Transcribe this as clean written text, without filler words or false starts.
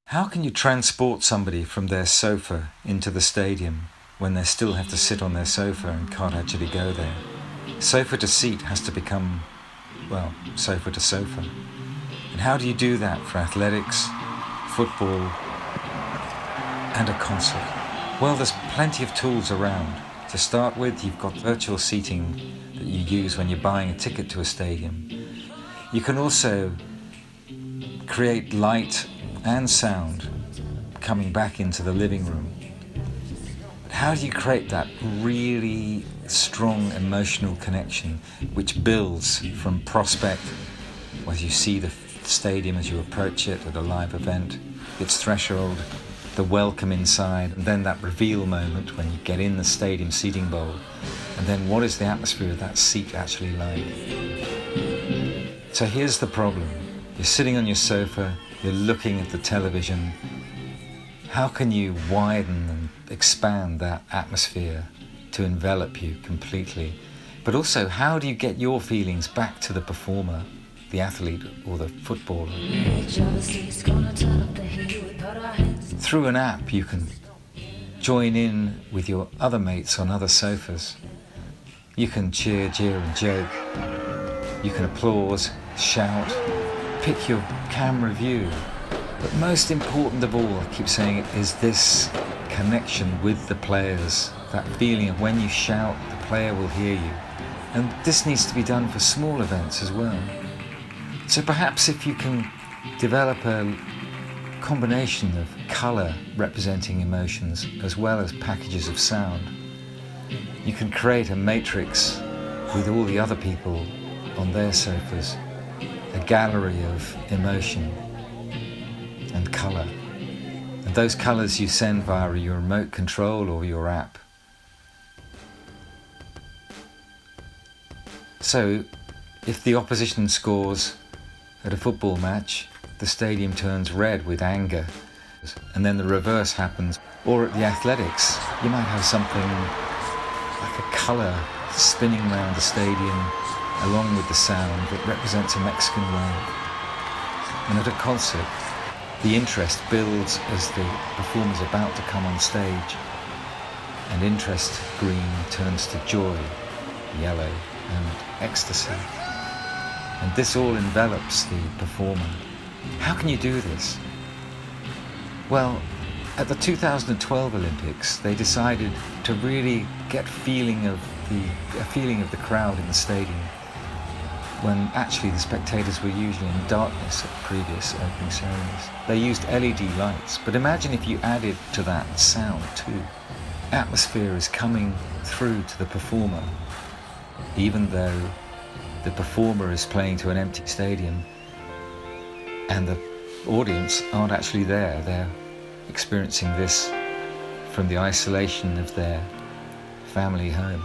How can you transport somebody from their sofa into the stadium when they still have to sit on their sofa and can't actually go there? Sofa to seat has to become, well, sofa to sofa. And how do you do that for athletics, football, and a concert? Well, there's plenty of tools around. To start with, you've got virtual seating that you use when you're buying a ticket to a stadium. You can also create light and sound coming back into the living room. But how do you create that really strong emotional connection which builds from prospect, as you see the stadium as you approach it at a live event, its threshold, the welcome inside, and then that reveal moment when you get in the stadium seating bowl, and then what is the atmosphere of that seat actually like? So here's the problem. You're sitting on your sofa, you're looking at the television. How can you widen and expand that atmosphere to envelop you completely? But also, how do you get your feelings back to the performer, the athlete or the footballer? Through an app, you can join in with your other mates on other sofas. You can cheer, jeer and joke. You can applause, shout, pick your camera view. But most important of all, I keep saying it, is this connection with the players. That feeling of when you shout, the player will hear you. And this needs to be done for small events as well. So perhaps if you can develop a combination of colour representing emotions as well as packages of sound, you can create a matrix with all the other people on their sofas, a gallery of emotion and colour. And those colours you send via your remote control or your app. So if the opposition scores at a football match, the stadium turns red with anger, and then the reverse happens. Or at the athletics, you might have something like a colour spinning around the stadium along with the sound that represents a Mexican wave. And at a concert, the interest builds as the performer's about to come on stage, and interest green turns to joy, yellow, and ecstasy. And this all envelops the performer. How can you do this? Well, at the 2012 Olympics, they decided to really get a feeling of the crowd in the stadium, when actually the spectators were usually in darkness at previous opening ceremonies. They used LED lights, but imagine if you added to that sound too. Atmosphere is coming through to the performer, even though the performer is playing to an empty stadium and the audience aren't actually there. They're experiencing this from the isolation of their family home.